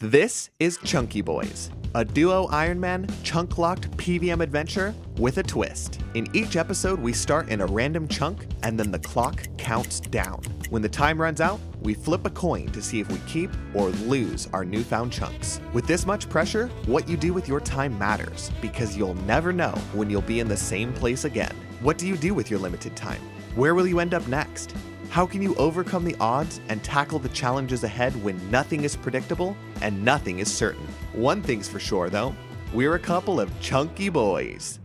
This is Chunky Boys, a duo-ironman, chunk-locked PVM adventure with a twist. In each episode, we start in a random chunk, and then the clock counts down. When the time runs out, we flip a coin to see if we keep or lose our newfound chunks. With this much pressure, what you do with your time matters, because you'll never know when you'll be in the same place again. What do you do with your limited time? Where will you end up next? How can you overcome the odds and tackle the challenges ahead when nothing is predictable and nothing is certain? One thing's for sure, though. We're a couple of chunky boys.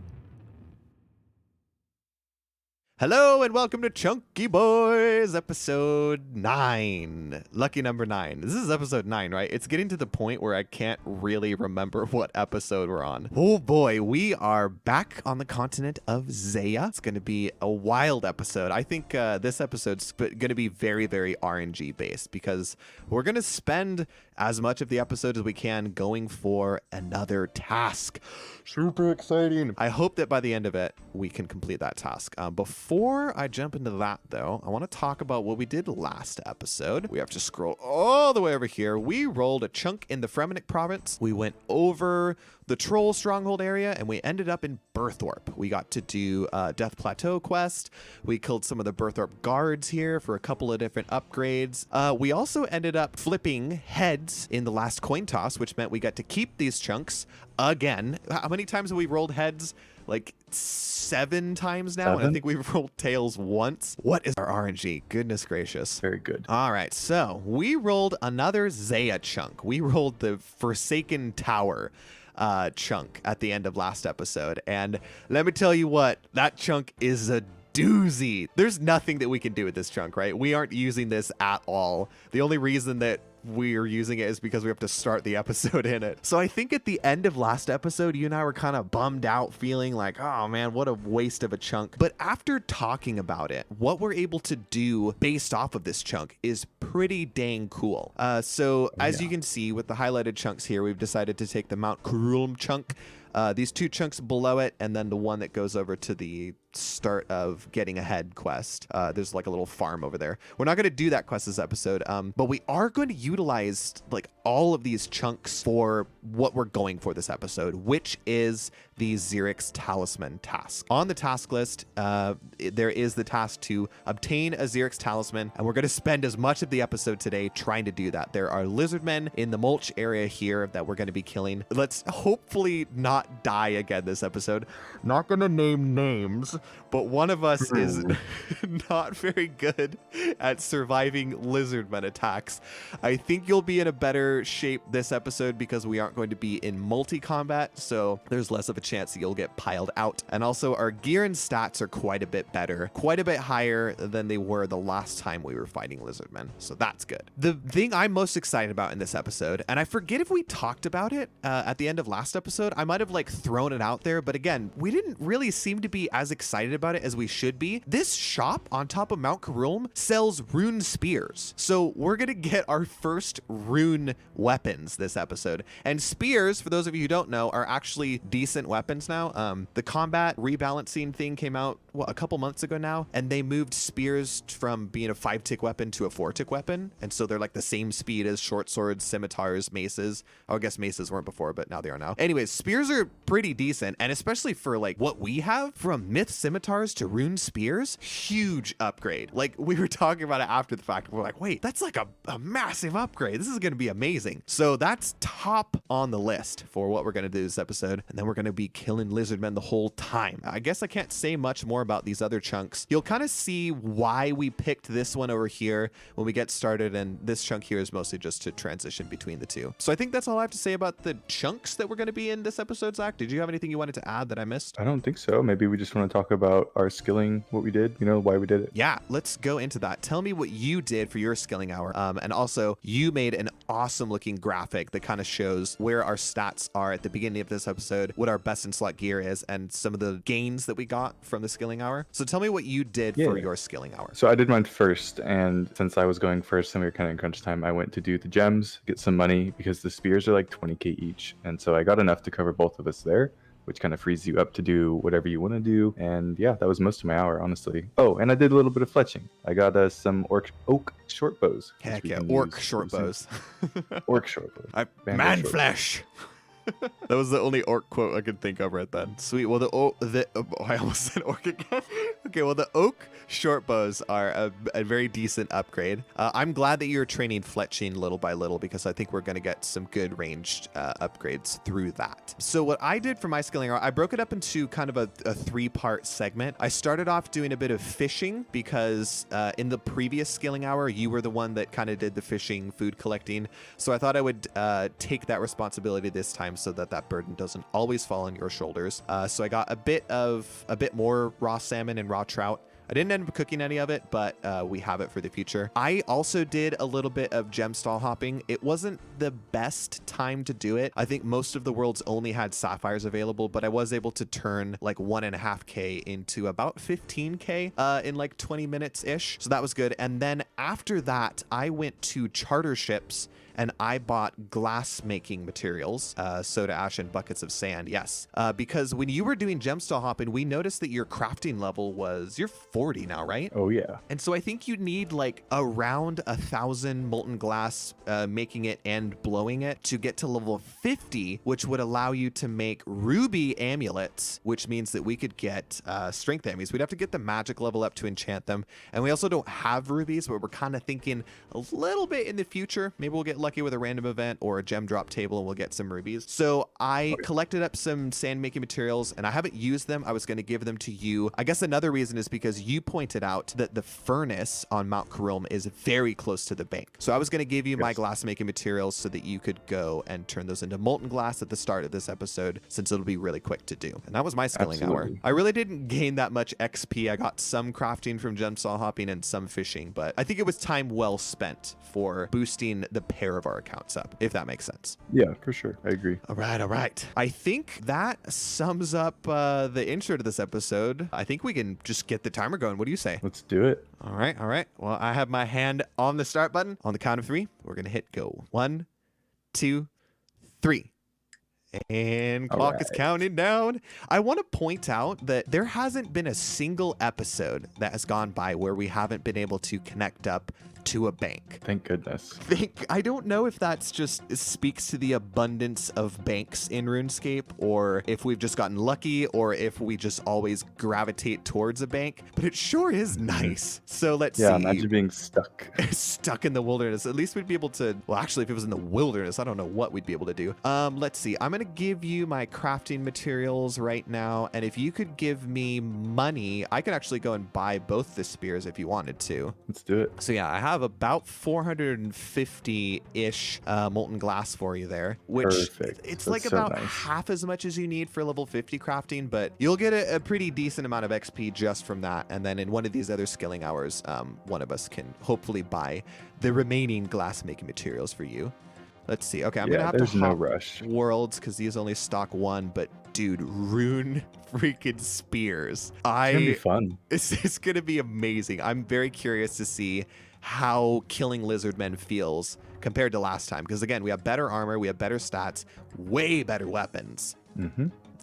Hello and welcome to Chunky Boys, episode 9. Lucky number 9. This is episode 9, right? It's getting to the point where I can't really remember what episode we're on. Oh boy, we are back on the continent of Zaya. It's going to be a wild episode. I think this episode's going to be very, very RNG based because we're going to spend as much of the episode as we can going for another task. Super exciting. I hope that by the end of it, we can complete that task. Before I jump into that, though, I want to talk about what we did last episode. We have to scroll all the way over here. We rolled a chunk in the Fremennik province. We went over the Troll Stronghold area, and we ended up in Berthorpe. We got to do Death Plateau quest. We killed some of the Berthorpe guards here for a couple of different upgrades. We also ended up flipping heads in the last coin toss, which meant we got to keep these chunks again. How many times have we rolled heads? Like 7 times now, 7? and I think we've rolled tails once. What is our RNG? Goodness gracious. Very good. All right, so we rolled another Zaya chunk. We rolled the Forsaken Tower chunk at the end of last episode, and let me tell you what, that chunk is a doozy. There's nothing that we can do with this chunk, right? We aren't using this at all. The only reason that we're using it is because we have to start the episode in it. So I think at the end of last episode, you and I were kind of bummed out, feeling like, oh man, what a waste of a chunk. But after talking about it, what we're able to do based off of this chunk is pretty dang cool. So as you can see with the highlighted chunks here, we've decided to take the Mount Kurulm chunk, these 2 chunks below it, and then the one that goes over to the start of getting ahead quest. There's like a little farm over there. We're not going to do that quest this episode, but we are going to utilize like all of these chunks for what we're going for this episode, which is the Xerix Talisman task. On the task list, there is the task to obtain a Xerix Talisman, and we're going to spend as much of the episode today trying to do that. There are Lizardmen in the mulch area here that we're going to be killing. Let's hopefully not die again this episode. Not going to name names, but one of us is not very good at surviving Lizardmen attacks. I think you'll be in a better shape this episode because we aren't going to be in multi-combat, so there's less of a chance that you'll get piled out. And also our gear and stats are quite a bit better, quite a bit higher than they were the last time we were fighting Lizardmen, so that's good. The thing I'm most excited about in this episode, and I forget if we talked about it at the end of last episode, I might have like thrown it out there, but again, we didn't really seem to be as excited about it as we should be. This shop on top of Mount Kurulm sells rune spears. So we're going to get our first rune weapons this episode. And spears, for those of you who don't know, are actually decent weapons now. The combat rebalancing thing came out a couple months ago now, and they moved spears from being a 5-tick weapon to a 4-tick weapon. And so they're like the same speed as short swords, scimitars, maces. Oh, I guess maces weren't before, but now they are now. Anyways, spears are pretty decent, and especially for like what we have, from myth scimitars to rune spears, huge upgrade. Like we were talking about it after the fact. We're like, wait, that's like a massive upgrade. This is going to be amazing. So that's top on the list for what we're going to do this episode. And then we're going to be killing Lizardmen the whole time. I guess I can't say much more about these other chunks. You'll kind of see why we picked this one over here when we get started. And this chunk here is mostly just to transition between the two. So I think that's all I have to say about the chunks that we're going to be in this episode, Zach. Did you have anything you wanted to add that I missed? I don't think so. Maybe we just want to talk about our skilling, what we did, why we did it. Yeah, let's go into that. Tell me what you did for your skilling hour. And also, you made an awesome looking graphic that kind of shows where our stats are at the beginning of this episode, what our best in slot gear is, and some of the gains that we got from the skilling hour. So tell me what you did for your skilling hour. So I did mine first, and since I was going first and we were kind of in crunch time, I went to do the gems, get some money, because the spears are like 20k each. And so I got enough to cover both of us there. which kind of frees you up to do whatever you want to do. And yeah, that was most of my hour, honestly. Oh, and I did a little bit of fletching. I got some oak short bows. Heck yeah, orc short bows. Orc short bows. Man flesh. That was the only orc quote I could think of right then. Sweet. Well, I almost said orc again. Okay, well, the oak short bows are a very decent upgrade. I'm glad that you're training fletching little by little, because I think we're going to get some good ranged upgrades through that. So what I did for my skilling hour, I broke it up into kind of a 3-part segment. I started off doing a bit of fishing because in the previous skilling hour, you were the one that kind of did the fishing, food collecting. So I thought I would take that responsibility this time so that burden doesn't always fall on your shoulders. So I got a bit more raw salmon and raw trout. I didn't end up cooking any of it, but we have it for the future. I also did a little bit of gem stall hopping. It wasn't the best time to do it. I think most of the worlds only had sapphires available, but I was able to turn like 1.5K into about 15K in like 20 minutes-ish. So that was good. And then after that, I went to charter ships and I bought glass making materials, soda ash and buckets of sand. Yes, because when you were doing gemstone hopping, we noticed that your crafting level you're 40 now, right? Oh yeah. And so I think you need like around 1,000 molten glass, making it and blowing it to get to level 50, which would allow you to make ruby amulets, which means that we could get strength amulets. We'd have to get the magic level up to enchant them. And we also don't have rubies, but we're kind of thinking a little bit in the future. Maybe we'll get lucky with a random event or a gem drop table and we'll get some rubies. So I collected up some sand making materials and I haven't used them. I was going to give them to you. I guess another reason is because you pointed out that the furnace on Mount Karilm is very close to the bank. So I was going to give you my glass making materials so that you could go and turn those into molten glass at the start of this episode, since it'll be really quick to do. And that was my skilling hour. I really didn't gain that much XP. I got some crafting from gemstone hopping and some fishing, but I think it was time well spent for boosting the pair of our accounts up, if that makes sense. Yeah, for sure. I agree. All right. I think that sums up the intro to this episode. I think we can just get the timer going. What do you say? Let's do it. All right. Well, I have my hand on the start button. On the count of 3, we're going to hit go. 1, 2, 3. And clock is counting down. I want to point out that there hasn't been a single episode that has gone by where we haven't been able to connect up to a bank. Thank goodness. I don't know if that's just speaks to the abundance of banks in RuneScape, or if we've just gotten lucky, or if we just always gravitate towards a bank, but it sure is nice. So let's see. Yeah, imagine being stuck. Stuck in the wilderness. At least we'd be able to, well, actually, if it was in the wilderness, I don't know what we'd be able to do. Let's see. I'm going to give you my crafting materials right now, and if you could give me money, I could actually go and buy both the spears if you wanted to. Let's do it. So yeah, I have about 450-ish molten glass for you there, which Perfect. It's That's like so about nice. half as much as you need for level 50 crafting, but you'll get a pretty decent amount of XP just from that. And then in one of these other skilling hours, one of us can hopefully buy the remaining glass making materials for you. Let's see. Okay, I'm gonna have to hop no rush. worlds because these only stock 1, but dude, rune freaking spears. It's gonna be fun. It's gonna be amazing. I'm very curious to see how killing Lizardmen feels compared to last time, because again, we have better armor, we have better stats, way better weapons.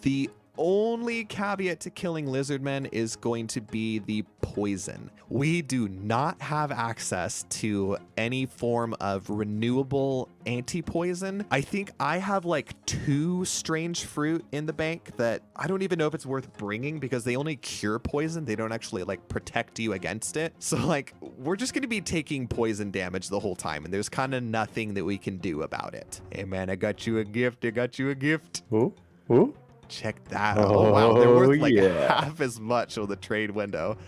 The only caveat to killing Lizardmen is going to be the poison. We do not have access to any form of renewable anti-poison. I think I have like 2 strange fruit in the bank that I don't even know if it's worth bringing, because they only cure poison. They don't actually like protect you against it. So like, we're just going to be taking poison damage the whole time, and there's kind of nothing that we can do about it. Hey man, I got you a gift. Ooh. Check that out. Oh, wow. They're worth like yeah. half as much on the trade window.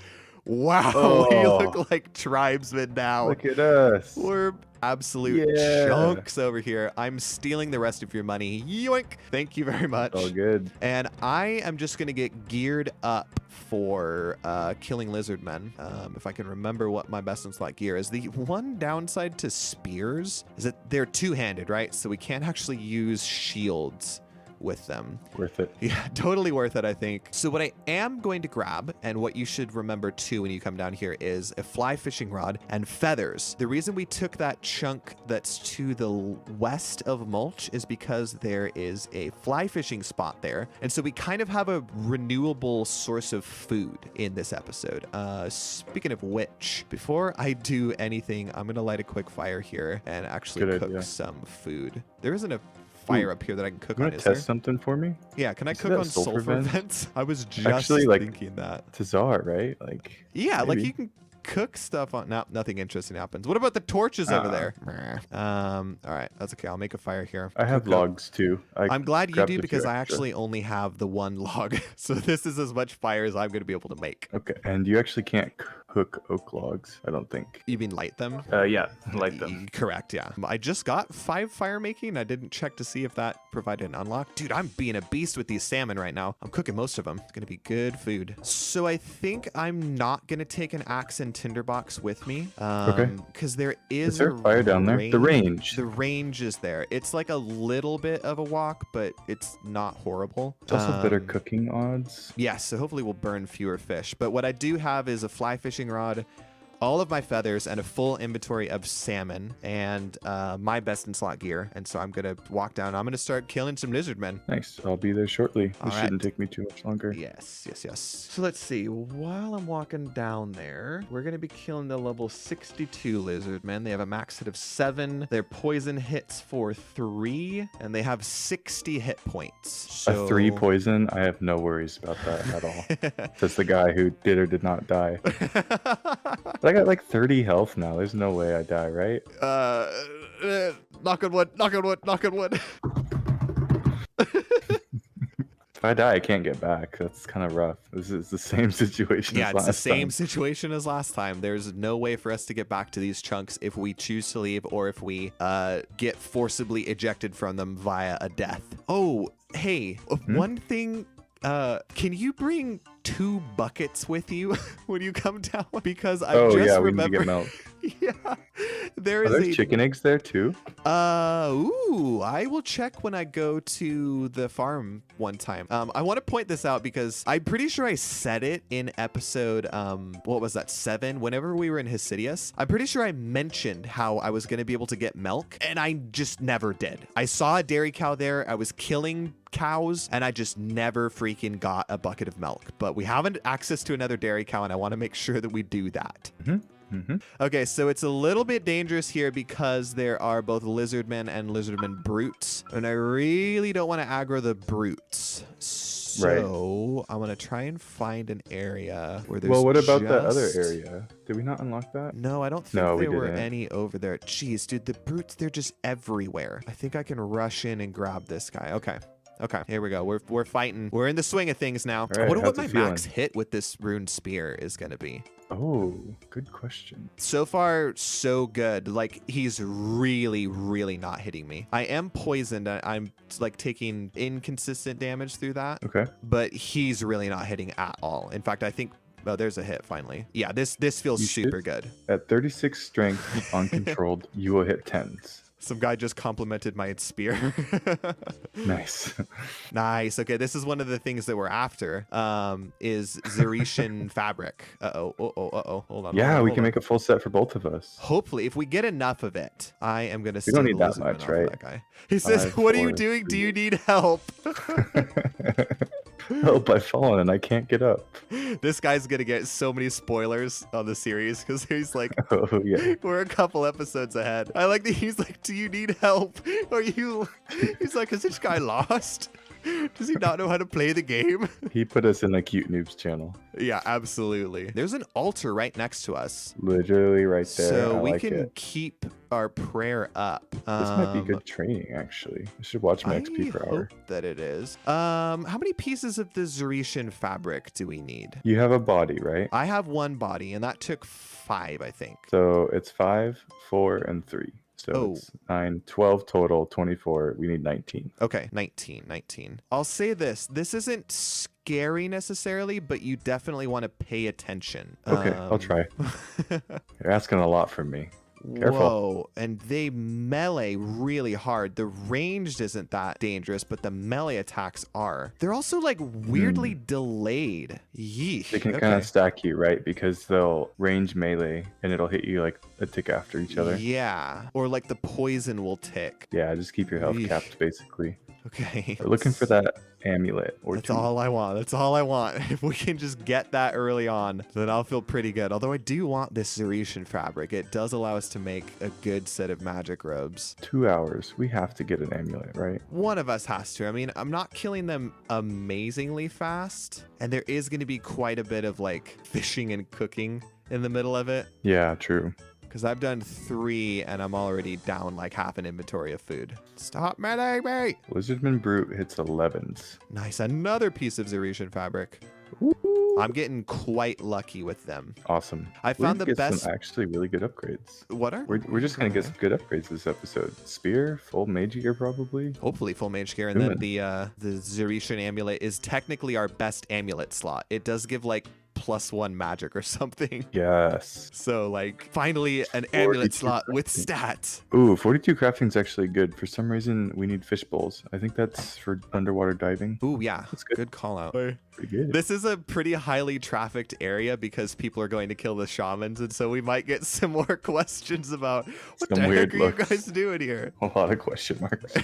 Wow. We look like tribesmen now. Look at us. We're absolute chunks over here. I'm stealing the rest of your money. Yoink. Thank you very much. All good. And I am just going to get geared up for killing Lizardmen. If I can remember what my best in slot gear is. The one downside to spears is that they're two-handed, right? So we can't actually use shields with them. Worth it. Yeah, totally worth it, I think. So what I am going to grab, and what you should remember too when you come down here, is a fly fishing rod and feathers. The reason we took that chunk that's to the west of mulch is because there is a fly fishing spot there. And so we kind of have a renewable source of food in this episode. Speaking of which, before I do anything, I'm going to light a quick fire here and actually Good cook idea. some food. There isn't a fire up here that I can cook You on, want is to test there? something for me? Yeah, can I You see cook that on sulfur sulfur vent? vents? I was just Actually, like, thinking that. Tazar, right? Like, Yeah, like maybe. you can cook stuff on. No, nothing interesting happens. What about the torches over there? All right, that's okay. I'll make a fire here. I have Cook up. logs too. I'm glad you grabbed do a few because I extra. actually only have the one log. So this is as much fire as I'm going to be able to make. Okay, and you actually can't cook oak logs, I don't think. You mean light them? Yeah, light them. Correct, yeah. I just got 5 fire making. I didn't check to see if that provided an unlock. Dude, I'm being a beast with these salmon right now. I'm cooking most of them. It's gonna be good food. So I think I'm not gonna take an axe and tinderbox with me. Okay. Because there is there a fire down there? The range. The range is there. It's like a little bit of a walk, but it's not horrible. It's also better cooking odds. Yes, so hopefully we'll burn fewer fish. But what I do have is a fly fishing rod, all of my feathers, and a full inventory of salmon, and my best in slot gear. And so I'm gonna walk down. I'm gonna start killing some lizardmen. Nice. I'll be there shortly. All This right. shouldn't take me too much longer. Yes. So let's see. While I'm walking down there, we're gonna be killing the level 62 lizardmen. They have a max hit of 7. Their poison hits for 3, and they have 60 hit points. So... A 3 poison, I have no worries about that at all. Says the guy who did or did not die. But I got like 30 health now. There's no way I die, right? Knock on wood. Knock on wood. Knock on wood. If I die, I can't get back. That's kind of rough. This is the same situation Yeah, as it's last the same time. situation as last time. There's no way for us to get back to these chunks if we choose to leave or if we get forcibly ejected from them via a death. Oh, hey, one thing. Can you bring 2 buckets with you when you come down? Because I just we need to remember. get milk. Yeah, there Are is there a chicken eggs there too? I will check when I go to the farm one time. I want to point this out because I'm pretty sure I said it in episode what was that, 7? Whenever we were in Hesidius, I'm pretty sure I mentioned how I was going to be able to get milk, and I just never did. I saw a dairy cow there. I was killing cows, and I just never freaking got a bucket of milk. But we haven't access to another dairy cow, and I want to make sure that we do that. Okay, so it's a little bit dangerous here because there are both lizardmen and lizardmen brutes, and I really don't want to aggro the brutes. So I'm gonna try and find an area where there's. Well, what about that just... other area? Did we not unlock that? No, I don't think No, we there were didn't. any over there. Jeez, dude, the brutes, they're just everywhere. I think I can rush in and grab this guy. Okay, here we go. We're fighting. We're in the swing of things now. right, I wonder what how's my it feeling? max hit with this rune spear is gonna be. Oh, good question. So far, so good. Like, he's really, really not hitting me. I am poisoned. I'm like taking inconsistent damage through that, Okay. but he's really not hitting at all. In fact, I think, oh, there's a hit finally. Yeah, this feels You super should- good. At 36 strength, uncontrolled, you will hit 10s. Some guy just complimented my spear. Nice. Nice. Okay, this is one of the things that we're after. Is Zeretian fabric. Uh-oh. Hold on. Yeah, we hold can on. make a full set for both of us. Hopefully, if we get enough of it, I am gonna. We don't steal need the that lizardman much, off right? That guy. He says, 5, "What are you 4, doing? Do 3. you need help?" Help, I've fallen and I can't get up. This guy's gonna get so many spoilers on the series because he's like, Oh, yeah. we're a couple episodes ahead. I like that he's like, "Do you need help? Are you?" He's like, "Is this guy lost? Does he not know how to play the game?" He put us in a cute noobs channel. Yeah, absolutely. There's an altar right next to us. Literally right there. So I we like can it. keep our prayer up. This might be good training, actually. I should watch my XP per hour. Hope that it is. How many pieces of the Zeretian fabric do we need? You have a body, right? I have 1 body, and that took 5, I think. So it's 5, 4, and 3. So Oh. it's 9, 12 total, 24. We need 19. Okay, 19. I'll say this. This isn't scary necessarily, but you definitely want to pay attention. Okay, I'll try. You're asking a lot from me. Careful. Whoa, and they melee really hard. The ranged isn't that dangerous, but the melee attacks are. They're also like weirdly delayed. Yeesh. They can kind of stack you, right? Because they'll range melee and it'll hit you like a tick after each other. Yeah, or like the poison will tick. Yeah, just keep your health Yeesh. capped, basically. Okay. We're looking for that amulet or That's two. all I want. That's all I want. If we can just get that early on, then I'll feel pretty good. Although I do want this Zerusian fabric. It does allow us to make a good set of magic robes. 2 hours. We have to get an amulet, right? One of us has to. I mean, I'm not killing them amazingly fast. And there is going to be quite a bit of like fishing and cooking in the middle of it. Yeah, true. Because I've done 3 and I'm already down like half an inventory of food. Stop meleeing me! Lizardman Brute hits 11s. Nice. Another piece of Zerusian fabric. Woo! I'm getting quite lucky with them. Awesome. I found the best. Some actually really good upgrades. What are? We're just gonna get some good upgrades this episode. Spear, full mage gear probably. Hopefully full mage gear, and then the Zerusian amulet is technically our best amulet slot. It does give like +1 magic or something. Yes. So like finally an amulet slot with stats. Ooh, 42 crafting's actually good. For some reason we need fish bowls. I think that's for underwater diving. Ooh, yeah. That's good. Good call out. Pretty good. This is a pretty highly trafficked area because people are going to kill the shamans, and so we might get some more questions about what Some the weird heck are looks. you guys doing here? A lot of question marks.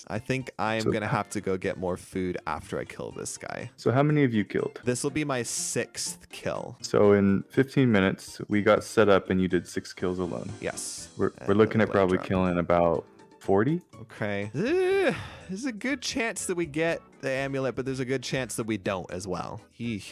I think I am So- gonna have to go get more food after I kill this guy. So how many have you killed? This will be my 6th kill. So in 15 minutes, we got set up and you did 6 kills alone. Yes. We're And looking at a probably drop. killing about 40. Okay. There's a good chance that we get the amulet, but there's a good chance that we don't as well.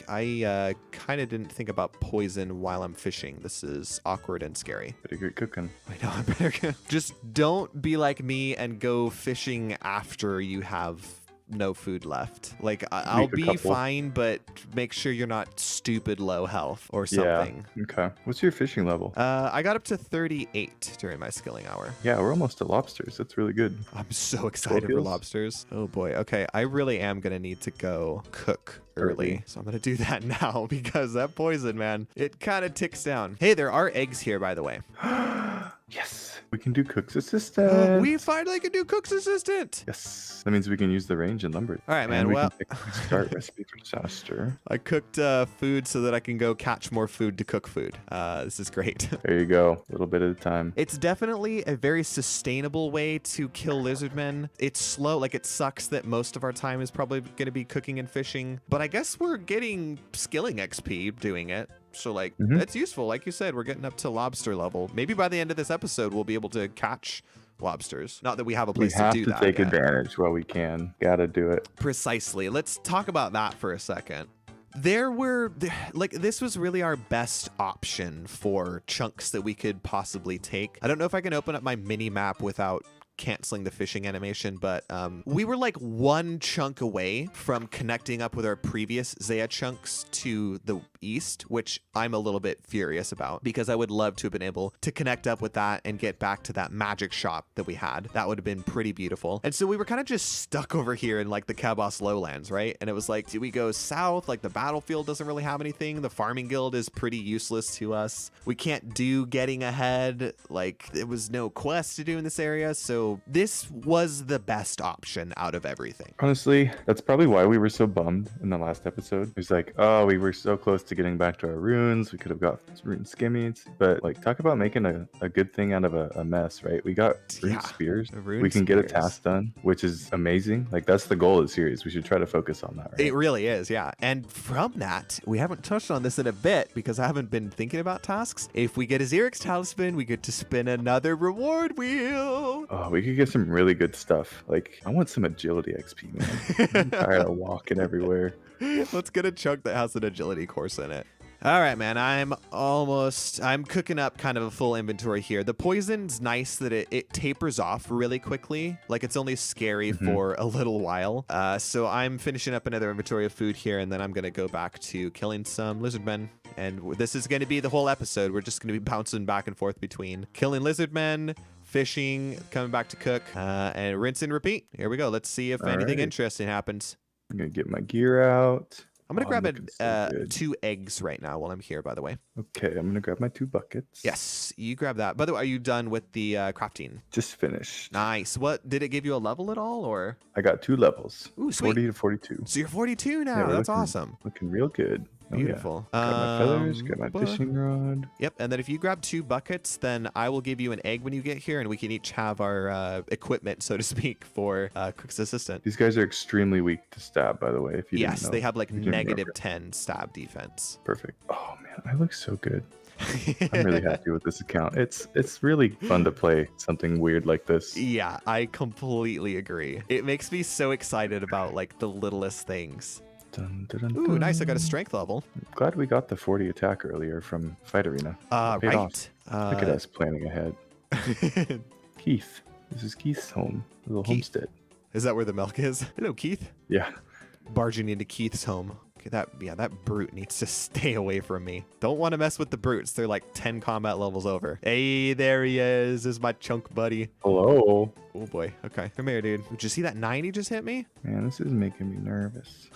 I kind of didn't think about poison while I'm fishing. This is awkward and scary. Pretty good cooking. I know, I better go. Just don't be like me and go fishing after you have no food left. Like, I'll Make a be couple. fine, but make sure you're not stupid low health or something. Yeah. Okay. What's your fishing level? I got up to 38 during my skilling hour. Yeah, we're almost at lobsters. That's really good. I'm so excited for kills? lobsters. Oh boy. Okay, I really am gonna need to go cook early. So I'm gonna do that now because that poison, man, it kind of ticks down. Hey, there are eggs here, by the way. Yes. We can do cook's assistant. We finally can do cook's assistant. Yes. That means we can use the range and lumber. All right, man. And we Well, can pick a start recipe for disaster. I cooked food so that I can go catch more food to cook food. This is great. There you go. A little bit at a time. It's definitely a very sustainable way to kill lizardmen. It's slow. Like, it sucks that most of our time is probably going to be cooking and fishing, but I guess we're getting skilling XP doing it. So, like, it's useful. Like you said, we're getting up to lobster level. Maybe by the end of this episode, we'll be able to catch lobsters. Not that we have a We place have to do to that take yet. advantage while we can. Gotta do it. Precisely. Let's talk about that for a second. This was really our best option for chunks that we could possibly take. I don't know if I can open up my mini map without canceling the fishing animation, but we were like 1 chunk away from connecting up with our previous Zaya chunks to the east, which I'm a little bit furious about because I would love to have been able to connect up with that and get back to that magic shop that we had. That would have been pretty beautiful. And so we were kind of just stuck over here in like the Kebos lowlands, right? And it was like, do we go south? Like, the battlefield doesn't really have anything. The farming guild is pretty useless to us. We can't do getting ahead. Like, there was no quest to do in this area. So this was the best option out of everything. Honestly, that's probably why we were so bummed in the last episode. It was like, oh, we were so close to getting back to our runes. We could have got rune skimmies. But like, talk about making a good thing out of a mess, right? We got rune Yeah, spears. rune We can get a spears. task done, which is amazing. Like, that's the goal of the series. We should try to focus on that, right? It really is, yeah. And from that, we haven't touched on this in a bit because I haven't been thinking about tasks. If we get a Xerix talisman, we get to spin another reward wheel. Oh, we could get some really good stuff. Like, I want some agility XP, man. I'm tired of walking everywhere. Let's get a chunk that has an agility course in it. All right, man, I'm cooking up kind of a full inventory here. The poison's nice that it tapers off really quickly. Like, it's only scary for a little while. So I'm finishing up another inventory of food here, and then I'm going to go back to killing some lizardmen. And this is going to be the whole episode. We're just going to be bouncing back and forth between killing lizardmen, fishing, coming back to cook, and rinse and repeat. Here we go. Let's see if anything right. interesting happens. I'm gonna get my gear out. I'm gonna Oh, I'm grab looking so good. 2 eggs right now while I'm here, by the way. Okay, I'm gonna grab my 2 buckets. Yes, you grab that. By the way, are you done with the crafting? Just finished. Nice. What did it give you a level at all, or? I got 2 levels. Ooh, sweet. 40 to 42. So you're 42 Yeah, now. we're That's looking awesome. looking real good. Oh, yeah. Beautiful. Grab my feathers, grab my fishing rod. Yep, and then if you grab 2 buckets, then I will give you an egg when you get here, and we can each have our equipment, so to speak, for Cook's assistant. These guys are extremely weak to stab, by the way. If you didn't Yes, know. they have like You didn't know. -10 stab defense. Perfect. Oh man, I look so good. I'm really happy with this account. It's really fun to play something weird like this. Yeah, I completely agree. It makes me so excited about like the littlest things. Dun, dun, dun, Ooh, nice. I got a dun. strength level. Glad we got the 40 attack earlier from Fight Arena. Paid off. Right. Look at us planning ahead. Keith. This is Keith's home. Little Keith. homestead. Is that where the milk is? Hello, Keith. Yeah. Barging into Keith's home. Okay, that brute needs to stay away from me. Don't want to mess with the brutes. They're like 10 combat levels over. Hey, there he is my chunk buddy. Hello. Oh boy. Okay, come here, dude. Did you see that 90 just hit me? Man, this is making me nervous.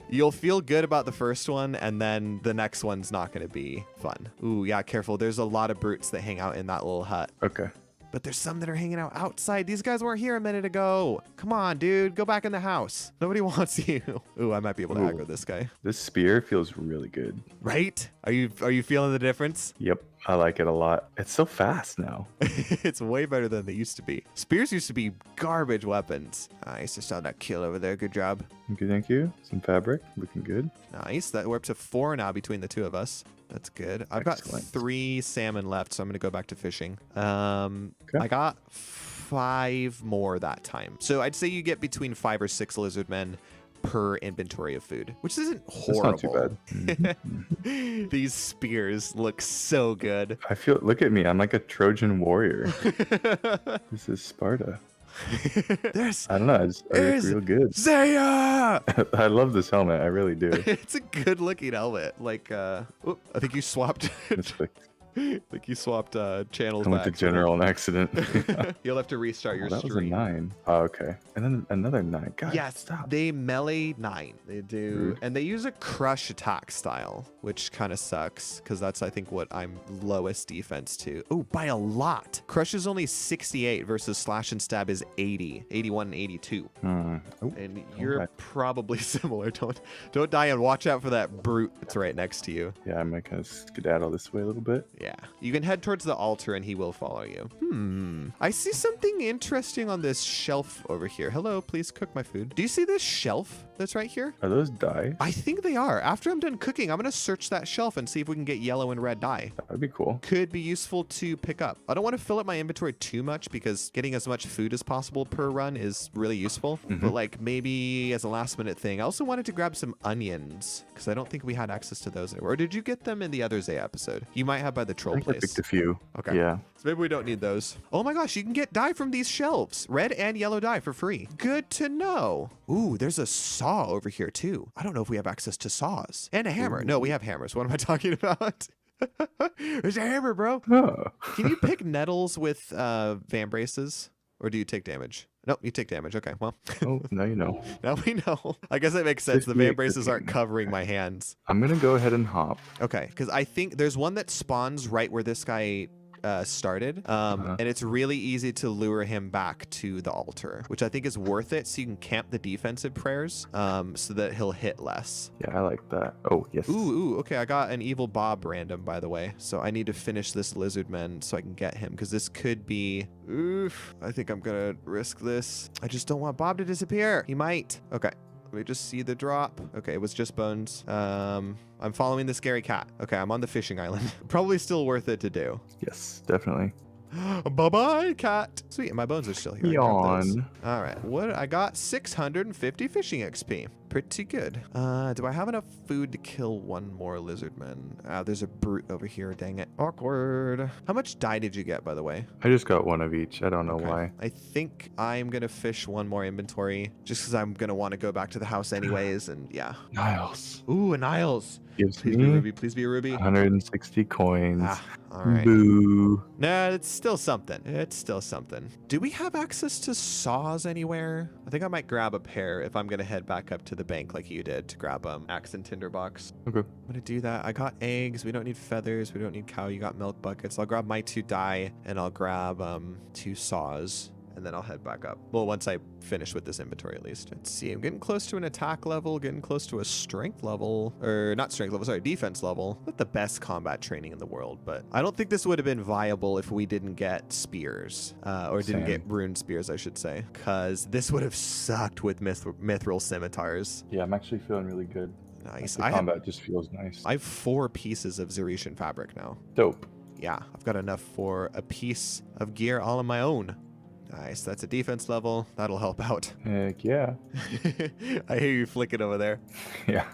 You'll feel good about the first one, and then the next one's not going to be fun. Ooh, yeah, careful. There's a lot of brutes that hang out in that little hut. Okay. But there's some that are hanging out outside. These guys weren't here a minute ago. Come on, dude. Go back in the house. Nobody wants you. Ooh, I might be able to aggro this guy. This spear feels really good. Right? Are you feeling the difference? Yep. I like it a lot. It's so fast now. It's way better than they used to be. Spears used to be garbage weapons. Nice. I saw that kill over there. Good job. Okay, thank you. Some fabric. Looking good. Nice. We're up to 4 now between the 2 of us. That's good. I've Excellent. got 3 salmon left, so I'm going to go back to fishing. Okay. I got 5 more that time. So I'd say you get between 5 or 6 lizardmen per inventory of food, which isn't horrible. That's not too bad. Mhm. These spears look so good. I feel, look at me. I'm like a Trojan warrior. This is Sparta. There's I don't know. I look real good. Zaya! I love this helmet. I really do. It's a good looking helmet. Like, I think you swapped. It's like, I think you swapped channels. I went to general an accident. You'll have to restart your that stream. was a 9. Oh, okay. And then another 9. God, Yes, stop. they melee 9. They do, Rude. and they use a crush attack style, which kind of sucks because that's I think what I'm lowest defense to. Oh, by a lot. Crush is only 68 versus slash and stab is 80, 81, and 82. Oh, And you're okay. probably similar. Don't die and watch out for that brute that's right next to you. Yeah, I might kind of skedaddle this way a little bit. Yeah, you can head towards the altar and he will follow you. I see something interesting on this shelf over here. Hello, please cook my food. Do you see this shelf that's right here? Are those dye? I think they are. After I'm done cooking, I'm going to search that shelf and see if we can get yellow and red dye. That would be cool. Could be useful to pick up. I don't want to fill up my inventory too much because getting as much food as possible per run is really useful. But like maybe as a last minute thing, I also wanted to grab some onions because I don't think we had access to those. Or did you get them in the other Zay episode? You might have by the I troll think I place. picked a few. Okay. Yeah. So maybe we don't need those. Oh my gosh, you can get dye from these shelves. Red and yellow dye for free. Good to know. Ooh, there's a saw over here too. I don't know if we have access to saws. And a hammer. No, we have hammers. What am I talking about? There's a hammer, bro. Oh. Can you pick nettles with van braces? Or do you take damage? Nope, you take damage. Okay, well. Oh, now you know. Now we know. I guess that makes sense. The 58 van braces aren't cooking. covering my hands. I'm going to go ahead and hop. Okay, because I think there's one that spawns right where this guy started, and it's really easy to lure him back to the altar, which I think is worth it, so you can camp the defensive prayers so that he'll hit less. Yeah, I like that. Oh, yes. Ooh, okay, I got an evil Bob random, by the way, so I need to finish this Lizardman so I can get him, because this could be... Oof, I think I'm gonna risk this. I just don't want Bob to disappear. He might. Okay. Let me just see the drop. Okay, it was just bones. I'm following the scary cat. Okay, I'm on the fishing island. Probably still worth it to do. Yes, definitely. Bye-bye, cat. Sweet, and my bones are still here. I got those. Yawn. All right, what? I got 650 fishing XP. Pretty good. Do I have enough food to kill one more lizardman? There's a brute over here. Dang it. Awkward. How much dye did you get, by the way? I just got one of each. I don't know Okay. why. I think I'm going to fish one more inventory just because I'm going to want to go back to the house anyways. And yeah. Niles. Ooh, a Niles. Gives Please be a me ruby. Please be a ruby. 160 coins. Ah, all right. Boo. No, it's still something. It's still something. Do we have access to saws anywhere? I think I might grab a pair if I'm going to head back up to the bank like you did to grab axe and tinderbox. Okay. I'm going to do that. I got eggs. We don't need feathers. We don't need cow. You got milk buckets. I'll grab my 2 dye and I'll grab 2 saws. And then I'll head back up. Well, once I finish with this inventory at least. Let's see. I'm getting close to an attack level, getting close to a strength level. Or not strength level, sorry, defense level. Not the best combat training in the world, but I don't think this would have been viable if we didn't get spears. Or didn't get rune spears, I should say. Because this would have sucked with mithril scimitars. Yeah, I'm actually feeling really good. Nice. The combat just feels nice. I have 4 pieces of Zeretian fabric now. Dope. Yeah, I've got enough for a piece of gear all on my own. Nice, that's a defense level. That'll help out. Heck yeah. I hear you flicking over there. Yeah.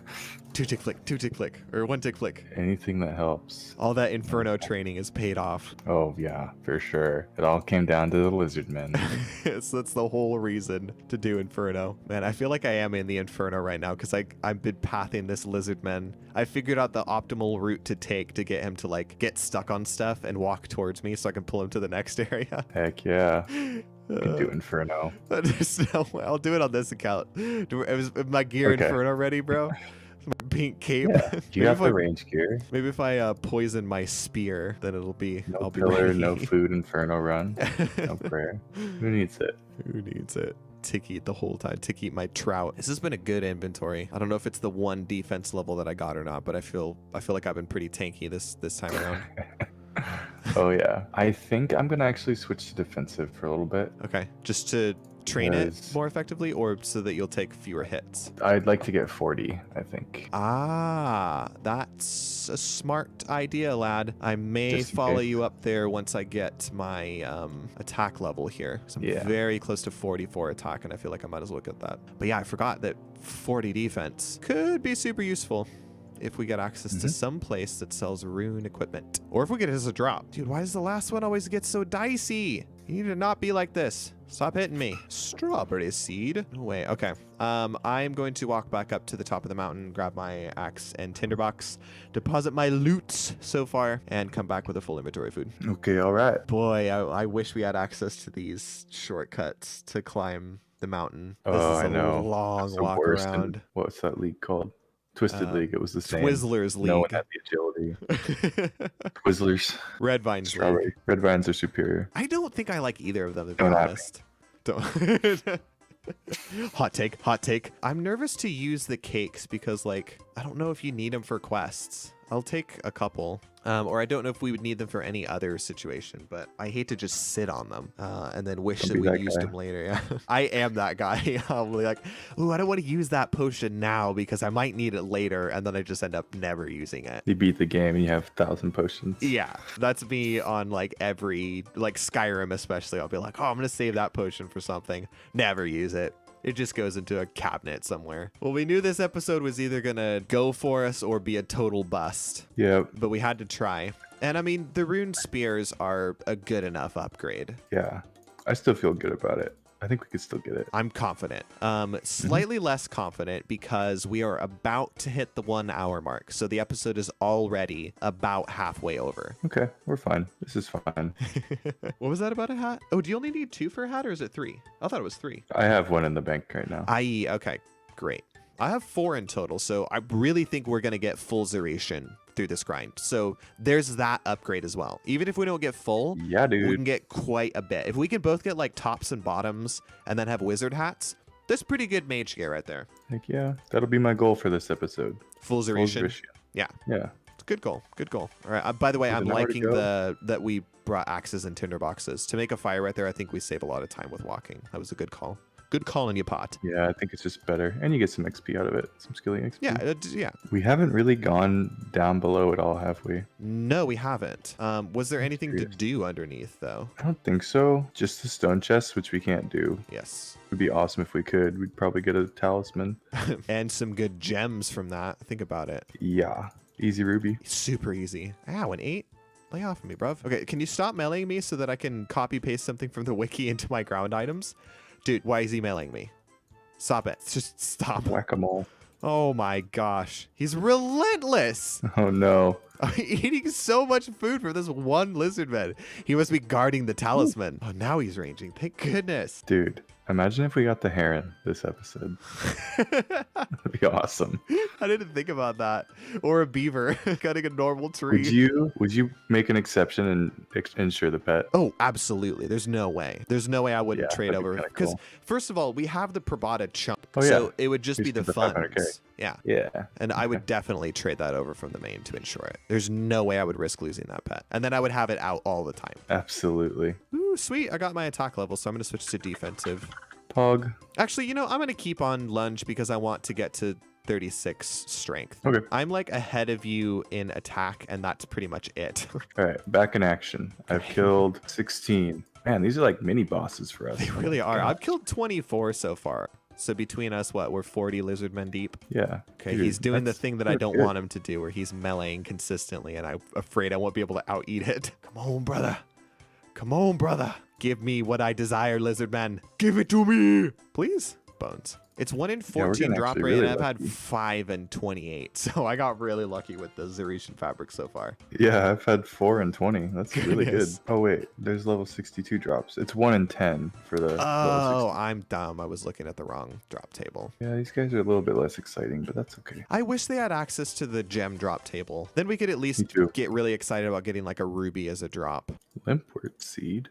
2-tick flick, 2-tick flick, or 1-tick flick. Anything that helps. All that Inferno training is paid off. Oh, yeah, for sure. It all came down to the Lizardmen. So that's the whole reason to do Inferno. Man, I feel like I am in the Inferno right now because I've been pathing this Lizardman. I figured out the optimal route to take to get him to like get stuck on stuff and walk towards me so I can pull him to the next area. Heck yeah. You can do Inferno. There's no way. I'll do it on this account. Is my gear Inferno ready, bro? My pink cape. Yeah. Do you have the range gear? Maybe if I poison my spear, then it'll be. No I'll pillar, be ready. no food, Inferno run. No prayer. Who needs it? Who needs it? Tick eat the whole time. Tick eat my trout. This has been a good inventory. I don't know if it's the 1 defense level that I got or not, but I feel like I've been pretty tanky this time around. Oh yeah. I think I'm gonna actually switch to defensive for a little bit. Okay, just to train it more effectively, or so that you'll take fewer hits? I'd like to get 40, I think. Ah, that's a smart idea, lad. I may follow you up there once I get my attack level here. So I'm very close to 44 attack, and I feel like I might as well get that. But yeah, I forgot that 40 defense could be super useful if we get access to some place that sells rune equipment. Or if we get it as a drop. Dude, why does the last one always get so dicey? You need to not be like this. Stop hitting me. Strawberry seed. No way. Okay. I'm going to walk back up to the top of the mountain, grab my axe and tinderbox, deposit my loot so far, and come back with a full inventory of food. Okay, all right. Boy, I wish we had access to these shortcuts to climb the mountain. This Oh, is I know. a long walk around. What's that league called? Twisted League. It was the same. Twizzlers League. No one had the agility. Twizzlers. Red Vines Strawberry. League. Red Vines are superior. I don't think I like either of them, to be Don't have honest. Don't. Hot take. Hot take. I'm nervous to use the cakes because, like, I don't know if you need them for quests. I'll take a couple. Or I don't know if we would need them for any other situation, but I hate to just sit on them and then wish that we used them later. Yeah, I am that guy. I'll be like, ooh, I don't want to use that potion now because I might need it later, and then I just end up never using it. You beat the game and you have 1,000 potions. Yeah, that's me on like every, like Skyrim especially. I'll be like, oh, I'm going to save that potion for something. Never use it. It just goes into a cabinet somewhere. Well, we knew this episode was either going to go for us or be a total bust. Yep. But we had to try. And I mean, the rune spears are a good enough upgrade. Yeah. I still feel good about it. I think we could still get it. I'm confident. Slightly less confident because we are about to hit the 1 hour mark. So the episode is already about halfway over. Okay, we're fine. This is fine. What was that about a hat? Oh, do you only need 2 for a hat or is it 3? I thought it was 3. I have 1 in the bank right now. Okay, great. I have 4 in total, so I really think we're going to get full Zeratian through this grind. So there's that upgrade as well. Even if we don't get full, yeah, dude, we can get quite a bit. If we can both get like tops and bottoms and then have wizard hats, that's pretty good mage gear right there. Heck yeah. That'll be my goal for this episode. Full Zeratian. Yeah. Yeah. It's a good goal. Good goal. All right. By the way, I'm liking that we brought axes and tinder boxes. To make a fire right there, I think we save a lot of time with walking. That was a good call. Good call in your pot. Yeah, I think it's just better. And you get some XP out of it. Some skilling XP. Yeah, yeah. We haven't really gone down below at all, have we? No, we haven't. Was there anything to do underneath, though? I don't think so. Just the stone chest, which we can't do. Yes. It would be awesome if we could. We'd probably get a talisman. And some good gems from that. Think about it. Yeah. Easy ruby. Super easy. Ow, an 8? Lay off of me, bruv. Okay, can you stop meleeing me so that I can copy paste something from the wiki into my ground items? Dude, why is he mailing me? Stop it. Just stop. Whack-a-mole. Oh my gosh. He's relentless. Oh no. Eating so much food for this one lizardman. He must be guarding the talisman. Oh, now he's ranging. Thank goodness. Dude, imagine if we got the heron this episode. That'd be awesome. I didn't think about that. Or a beaver cutting a normal tree. Would you make an exception and insure the pet? Oh, absolutely. There's no way. There's no way I wouldn't Yeah, trade that'd be over. kinda Because cool. first of all, we have the Probata chunk. Oh, So yeah. it would just be Just the the 500K. funds. Yeah. Yeah. And I would definitely trade that over from the main to insure it. There's no way I would risk losing that pet. And then I would have it out all the time. Absolutely. Ooh, sweet. I got my attack level, so I'm going to switch to defensive. Pog. Actually, I'm going to keep on lunge because I want to get to 36 strength. Okay. I'm like ahead of you in attack, and that's pretty much it. All right, back in action. I've killed 16. Man, these are like mini bosses for us. They Oh really my are. God. I've killed 24 so far. So between us, we're 40 lizardmen deep. Yeah. Okay, Dude, he's doing the that's thing that I pretty don't good. want him to do, where he's meleeing consistently, and I'm afraid I won't be able to out-eat it. Come on, brother. Come on, brother. Give me what I desire, lizardman. Give it to me. Please. Bones. It's 1 in 14 getting drop actually rate, really and I've had lucky. 5 and 28. So I got really lucky with the Zeretian fabric so far. Yeah, I've had 4 and 20. That's really good. Goodness. Oh wait, there's level 62 drops. It's 1 in 10 for the level Oh, 60. I'm dumb. I was looking at the wrong drop table. Yeah, these guys are a little bit less exciting, but that's okay. I wish they had access to the gem drop table. Then we could at least Me too. get really excited about getting like a ruby as a drop. Limpwort seed.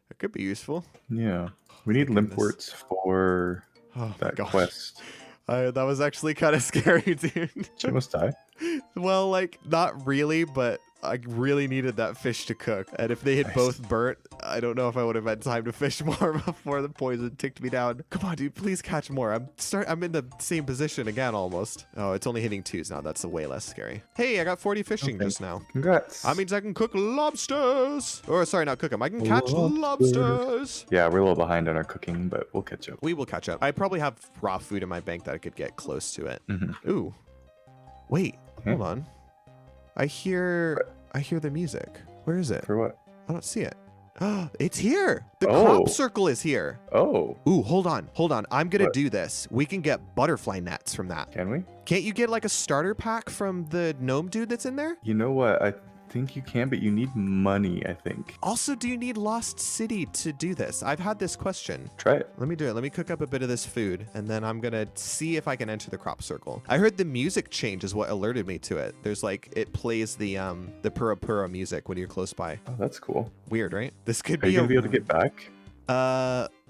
It could be useful. Yeah. We need Goodness. limpworts for Oh my that gosh. quest. That was actually kind of scary, dude. Did you almost die? Well, like, not really, but I really needed that fish to cook. And if they had Nice. both burnt, I don't know if I would have had time to fish more before the poison ticked me down. Come on, dude, please catch more. I'm in the same position again, almost. Oh, it's only hitting 2s now. That's way less scary. Hey, I got 40 fishing Okay. just now. Congrats. That means I can cook lobsters. Or, sorry, not cook them. I can catch Lobsters. lobsters. Yeah, we're a little behind on our cooking, but we'll catch up. We will catch up. I probably have raw food in my bank that I could get close to it. Mhm. Ooh. Wait, Hmm? hold on. I hear the music. Where is it? For what? I don't see it. It's here. The Oh. crop circle is here. Oh, Ooh, hold on. I'm going to What? do this. We can get butterfly nets from that. can we? Can't you get like a starter pack from the gnome dude that's in there? You know what? I think you can, but you need money, I think. Also, do you need Lost City to do this? I've had this question. Try it. Let me do it. Let me cook up a bit of this food, and then I'm gonna see if I can enter the crop circle. I heard the music change is what alerted me to it. There's like, it plays the Pura Pura music when you're close by. Oh, that's cool. Weird, right? This could Are be you gonna be able to get back?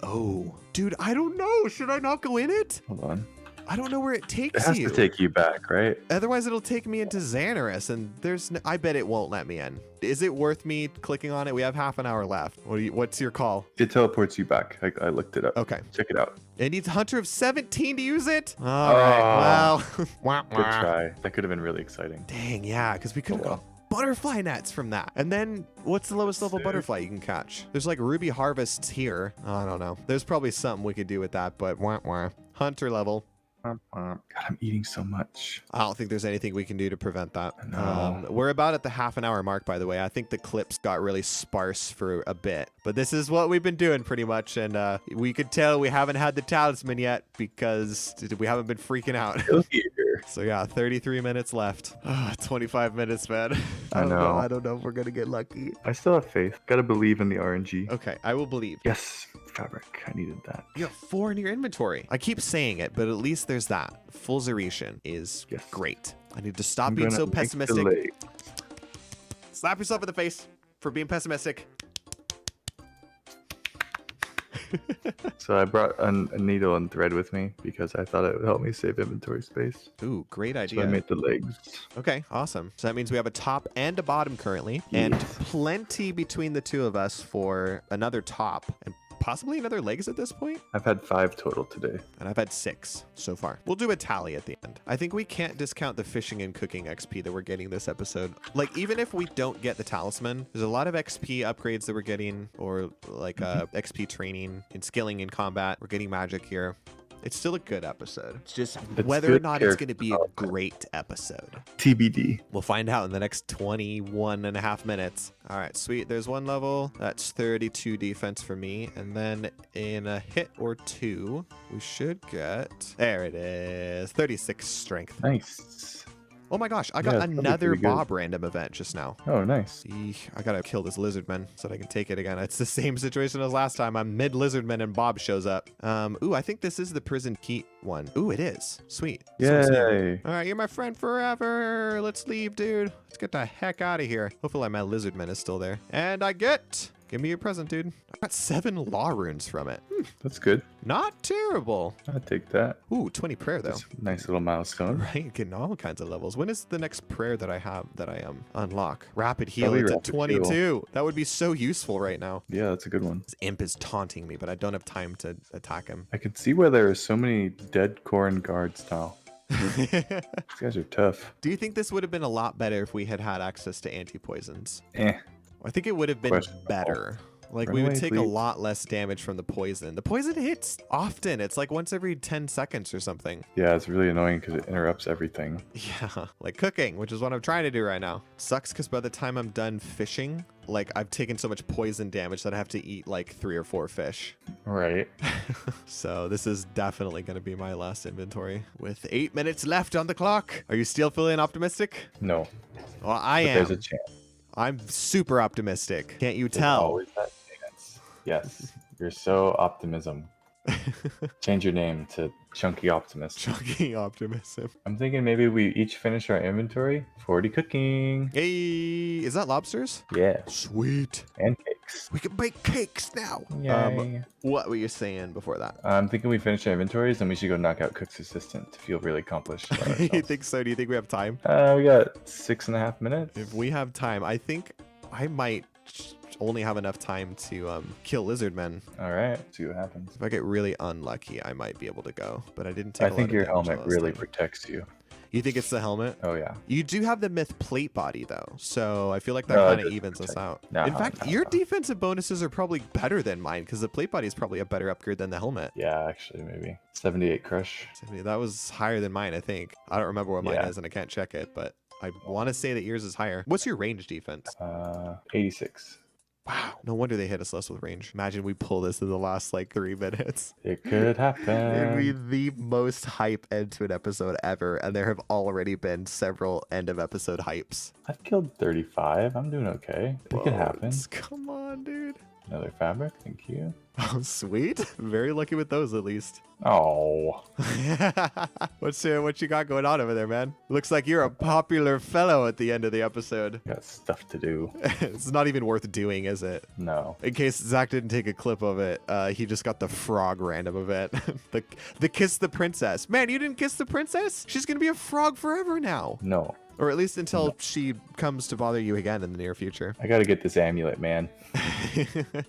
Oh. Dude, I don't know. Should I not go in it? Hold on. I don't know where it It takes has you. to take you back, right? Otherwise, it'll take me into Xanaris, and I bet it won't let me in. Is it worth me clicking on it? We have half an hour left. What's your call? It teleports you back. I looked it up. Okay. Check it out. It needs Hunter of 17 to use it? All right. Well, wah, Good wah. try. That could have been really exciting. Dang, yeah, because we could have Oh, got butterfly nets from that. And then what's the lowest level Sick. butterfly you can catch? There's like ruby harvests here. I don't know. There's probably something we could do with that, but wah, wah. Hunter level. God, I'm eating so much. I don't think there's anything we can do to prevent that. No. We're about at the half an hour mark, by the way. I think the clips got really sparse for a bit, but this is what we've been doing pretty much. And we could tell we haven't had the talisman yet because we haven't been freaking out. Still here. So yeah, 33 minutes left. 25 minutes, man. I know. I don't know if we're gonna get lucky. I still have faith. Gotta believe in the RNG. Okay, I will believe. Yes, fabric. I needed that. You have 4 in your inventory. I keep saying it, but at least there's that. Full Zeretian is Yes. great. I need to stop I'm being gonna so link the pessimistic. lake. Slap yourself in the face for being pessimistic. So I brought a needle and thread with me because I thought it would help me save inventory space. Ooh, great So I idea. made the legs. Okay, awesome. So that means we have a top and a bottom currently, and Yes. plenty between the two of us for another top and possibly another legs at this point. I've had 5 total today. And I've had 6 so far. We'll do a tally at the end. I think we can't discount the fishing and cooking XP that we're getting this episode. Like, even if we don't get the talisman, there's a lot of XP upgrades that we're getting, or like XP training and skilling in combat. We're getting magic here. It's still a good episode. It's just It's whether or good not it's character going to be a great episode. TBD. We'll find out in the next 21 and a half minutes. All right, sweet. There's one level. That's 32 defense for me. And then in a hit or two, we should get, there it is, 36 strength. Nice. Oh my gosh, I Yeah, got it's probably another pretty good. Bob random event just now. Oh, nice. Eesh, I gotta kill this Lizardman so that I can take it again. It's the same situation as last time. I'm mid Lizardman and Bob shows up. Ooh, I think this is the prison heat one. Ooh, it is. Sweet. So Yay. all right, you're my friend forever. Let's leave, dude. Let's get the heck out of here. Hopefully my Lizardman is still there. And I get... Give me your present, dude. I got 7 law runes from it. That's good. Not terrible. I'll take that. Ooh, 20 prayer, though. That's a nice little milestone. Right, getting all kinds of levels. When is the next prayer that I have that I unlock? Rapid heal. Probably It's at rapid 22. heal. That would be so useful right now. Yeah, that's a good one. This imp is taunting me, but I don't have time to attack him. I can see why there are so many dead corn guards now. These guys are tough. Do you think this would have been a lot better if we had had access to anti-poisons? Eh. I think it would have been Questionable. better. Like, Run we would away, take a please. lot less damage from the poison. The poison hits often. It's like once every 10 seconds or something. Yeah, it's really annoying because it interrupts everything. Yeah, like cooking, which is what I'm trying to do right now. Sucks because by the time I'm done fishing, like, I've taken so much poison damage that I have to eat like 3 or 4 fish. Right. So this is definitely going to be my last inventory. With 8 minutes left on the clock. Are you still feeling optimistic? No. Well, I But am. there's a chance. I'm super optimistic. Can't you There's tell? always that chance. Yes. You're so optimism. Change your name to Chunky Optimist. Chunky optimism. I'm thinking maybe we each finish our inventory. 40 cooking. Hey, is that lobsters? Yeah. Sweet. And cakes. We can bake cakes now. Yay. What were you saying before that? I'm thinking we finish our inventories and we should go knock out Cook's assistant to feel really accomplished. about You ourselves. think so? Do you think we have time? We got 6.5 minutes. If we have time, I think I might only have enough time to kill Lizardmen. All right. See what happens. If I get really unlucky, I might be able to go. But I didn't take I a lot think of your damage helmet last really time. protects you. You think it's the helmet? Oh, yeah. You do have the myth plate body, though. So I feel like that No, it kind of doesn't evens us protect- out. Nah, In fact, nah, your nah. defensive bonuses are probably better than mine because the plate body is probably a better upgrade than the helmet. Yeah, actually, maybe. 78 crush. That was higher than mine, I think. I don't remember what mine Yeah. is, and I can't check it, but I want to say that yours is higher. What's your range defense? 86. Wow. No wonder they hit us less with range. Imagine we pull this in the last like 3 minutes. It could It'd be happen. the most hype end to an episode ever, and there have already been several end of episode hypes. I've killed 35. I'm doing okay. It could happen. Bones. Come on, dude. Another fabric. Thank you. Oh, sweet. Very lucky with those, at least. Oh. What you got going on over there, man? Looks like you're a popular fellow at the end of the episode. Got stuff to do. It's not even worth doing, is it? No. In case Zach didn't take a clip of it, he just got the frog random event. the kiss the princess. Man, you didn't kiss the princess? She's gonna be a frog forever now. No. Or at least until she comes to bother you again in the near future. I gotta get this amulet, man.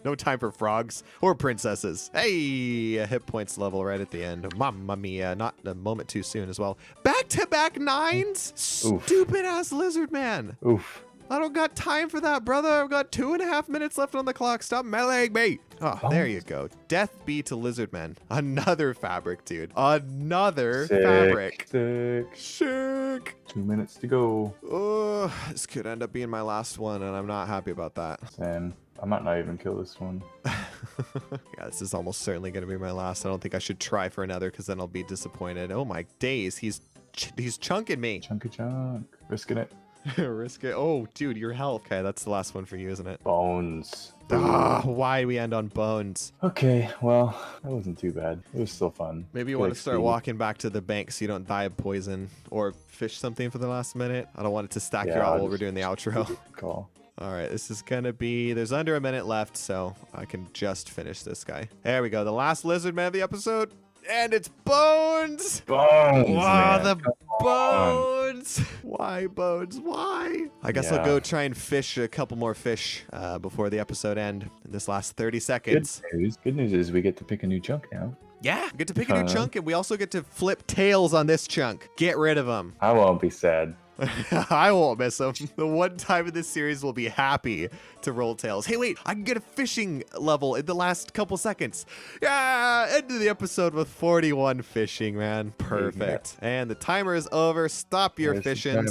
No time for frogs or princesses. Hey, a hit points level right at the end. Mamma mia, not a moment too soon as well. Back-to-back 9s? Oof. Stupid ass lizard man. Oof. I don't got time for that, brother. I've got 2.5 minutes left on the clock. Stop meleeing me. Oh, there you go. Death be to Lizardmen. Another fabric, dude. Another Sick. fabric. Sick. Sick. 2 minutes to go. Oh, this could end up being my last one, and I'm not happy about that. And I might not even kill this one. Yeah, this is almost certainly going to be my last. I don't think I should try for another because then I'll be disappointed. Oh my days, he's chunking me. Chunky chunk. Risking it. Risk it. Oh, dude, your health. Okay, that's the last one for you, isn't it? Bones. Ah, why we end on bones? Okay, well, that wasn't too bad. It was still fun. Maybe you Good want to start XP. walking back to the bank so you don't die of poison or fish something for the last minute. I don't want it to stack you Yeah, out I'll while we're just- doing the outro. Call. All right, this is going to be, there's under a minute left, so I can just finish this guy. There we go. The last lizard man of the episode, and it's Bones. Bones. Wow, man. the Come on. bones. Why bones? Why? I guess I'll Yeah. go try and fish a couple more fish before the episode end in this last 30 Good seconds. news. Good news is we get to pick a new chunk now. Yeah, get to pick a new Huh. chunk, and we also get to flip tails on this chunk. Get rid of them. I won't be sad. I won't miss them. The one time in this series we'll be happy to roll tails. Hey, wait, I can get a fishing level in the last couple seconds. Yeah, end of the episode with 41 fishing, man. Perfect. Yeah. And the timer is over. Stop your fishing.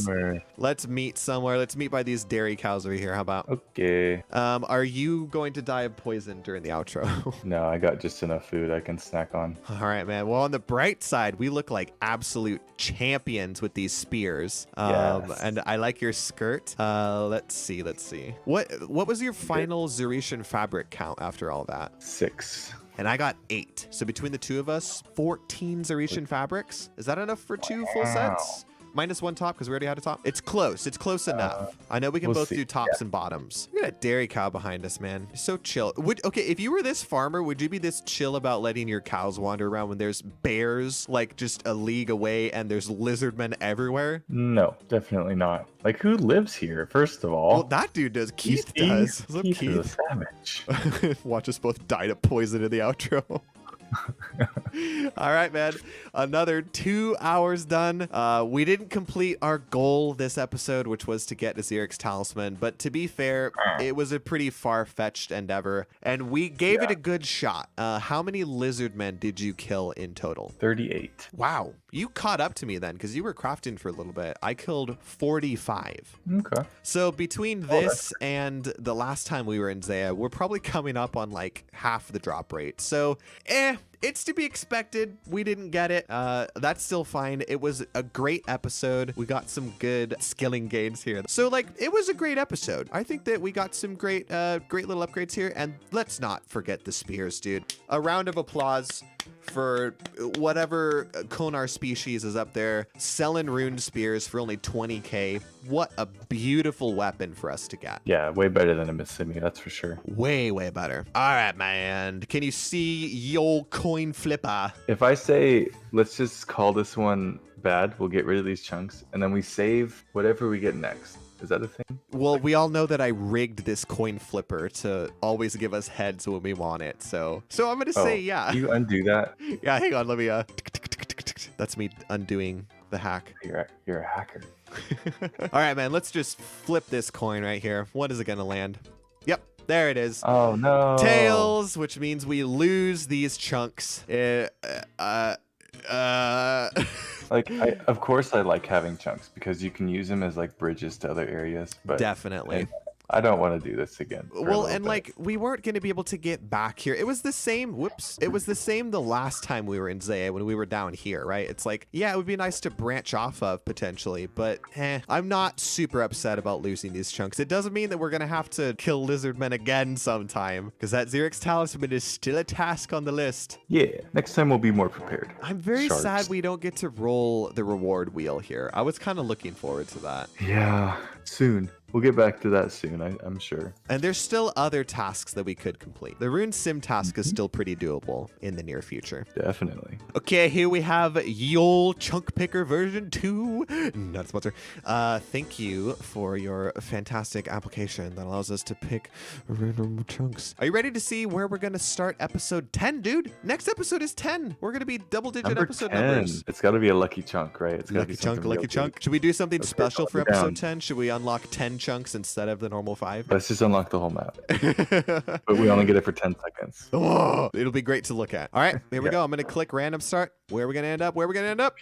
Let's meet somewhere. Let's meet by these dairy cows over here. How about? Okay. Are you going to die of poison during the outro? No, I got just enough food I can snack on. All right, man. Well, on the bright side, we look like absolute champions with these spears. Yes. And I like your skirt. Let's see. What was your final Zeretian fabric count after all that? 6. And I got 8. So between the two of us, 14 Zeretian fabrics. Is that enough for 2 full sets? Minus 1 top because we already had a top. It's close. It's close enough. I know we can both do tops and bottoms. We got a dairy cow behind us, man. You're so chill. Okay, if you were this farmer, would you be this chill about letting your cows wander around when there's bears like just a league away and there's lizardmen everywhere? No, definitely not. Like, who lives here, first of all? Well, that dude does. Keith does. What's up, Keith Keith? is a savage. Watch us both die to poison in the outro. All right, man. Another 2 hours done. We didn't complete our goal this episode, which was to get Aziric's talisman. But to be fair, it was a pretty far-fetched endeavor, and we gave it a good shot. How many lizardmen did you kill in total? 38. Wow. You caught up to me then, because you were crafting for a little bit. I killed 45. Okay. So between this and the last time we were in Zaya, we're probably coming up on like half the drop rate. So, it's to be expected. We didn't get it. That's still fine. It was a great episode. We got some good skilling gains here. So like, it was a great episode. I think that we got some great little upgrades here. And let's not forget the spears, dude. A round of applause for whatever Konar species is up there selling rune spears for only 20k. What a beautiful weapon for us to get. Yeah, way better than a Missimi, that's for sure. Way better. All right, man. Can you see your coin flipper? If I say, let's just call this one bad, we'll get rid of these chunks, and then we save whatever we get next. Is that a thing? Well, we all know that I rigged this coin flipper to always give us heads when we want it. So I'm going to say, yeah. You undo that? Yeah, hang on. Let me, that's me undoing the hack. You're a hacker. All right, man. Let's just flip this coin right here. What is it going to land? Yep. There it is. Oh, no. Tails, which means we lose these chunks. Like, of course I like having chunks because you can use them as like bridges to other areas. But definitely. I don't want to do this again. Well, and like, we weren't going to be able to get back here. It was the same. Whoops. It was the same the last time we were in Zaya when we were down here, right? It's like, yeah, it would be nice to branch off of potentially, but I'm not super upset about losing these chunks. It doesn't mean that we're going to have to kill lizardmen again sometime because that Aziric's talisman is still a task on the list. Yeah, next time we'll be more prepared. I'm very sad we don't get to roll the reward wheel here. I was kind of looking forward to that. Yeah, soon. We'll get back to that soon, I'm sure. And there's still other tasks that we could complete. The Rune Sim task is still pretty doable in the near future. Definitely. Okay, here we have Yol Chunk Picker version 2. Not a sponsor. Thank you for your fantastic application that allows us to pick random chunks. Are you ready to see where we're going to start episode 10, dude? Next episode is 10. We're going to be double-digit episode 10. Numbers. It's got to be a lucky chunk, right? It's lucky chunk. Should we do something special for episode 10? Should we unlock 10 chunks instead of the normal 5? Let's just unlock the whole map. But we only get it for 10 seconds. Oh, it'll be great to look at. All right, here we go. I'm going to click random start. Where are we going to end up?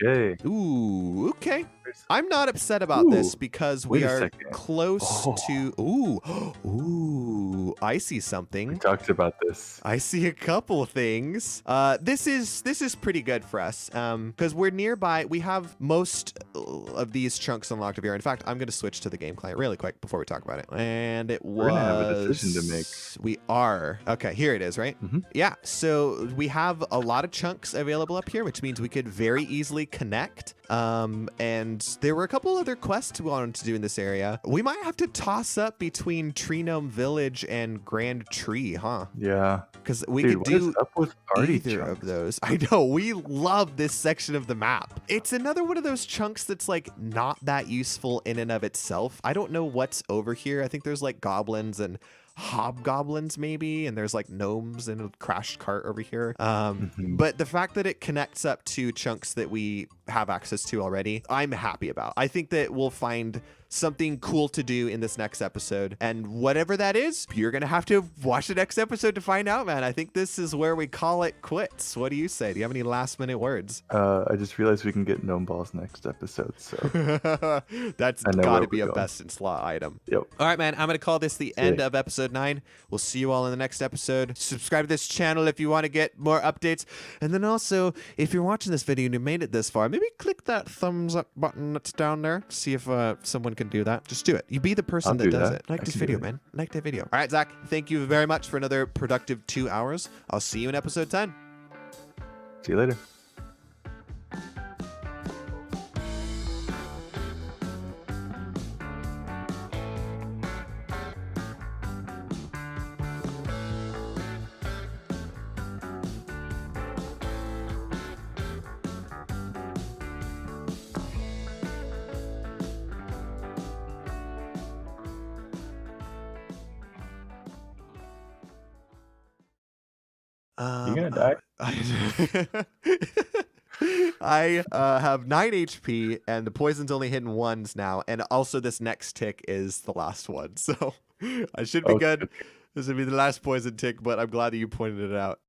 Okay. Ooh, okay. I'm not upset about this because we are close to... Ooh, I see something. We talked about this. I see a couple things. This is pretty good for us because we're nearby. We have most of these chunks unlocked over here. In fact, I'm going to switch to the game client really quick before we talk about it. And it was... We're going to have a decision to make. We are. Okay, here it is, right? Mm-hmm. Yeah, so we have a lot of chunks available up here, which means we could very easily connect. And there were a couple other quests we wanted to do in this area. We might have to toss up between Tree Gnome Village and Grand Tree, huh? Yeah. Because we could do up with either of those. I know, we love this section of the map. It's another one of those chunks that's like not that useful in and of itself. I don't know what's over here. I think there's like goblins and hobgoblins maybe, and there's like gnomes and a crashed cart over here. But the fact that it connects up to chunks that we have access to already, I'm happy about. I think that we'll find something cool to do in this next episode, and whatever that is, you're gonna have to watch the next episode to find out, man. I think this is where we call it quits. What do you say? Do you have any last minute words? I just realized we can get gnome balls next episode, so That's I know got where to be we're a going. best in slot item. Yep. All right, man. I'm going to call this the Sick. end of episode 9. We'll see you all in the next episode. Subscribe to this channel if you want to get more updates. And then also, if you're watching this video and you made it this far, maybe click that thumbs up button that's down there. See if someone can do that. Just do it. You be the person I'll that do does that. it. Like I this can do video, it. man. Like that video. All right, Zach. Thank you very much for another productive 2 hours. I'll see you in episode 10. See you later. You're gonna die. I have 9 HP, and the poison's only hitting ones now, and also this next tick is the last one, so I should be Okay. good. This would be the last poison tick, but I'm glad that you pointed it out.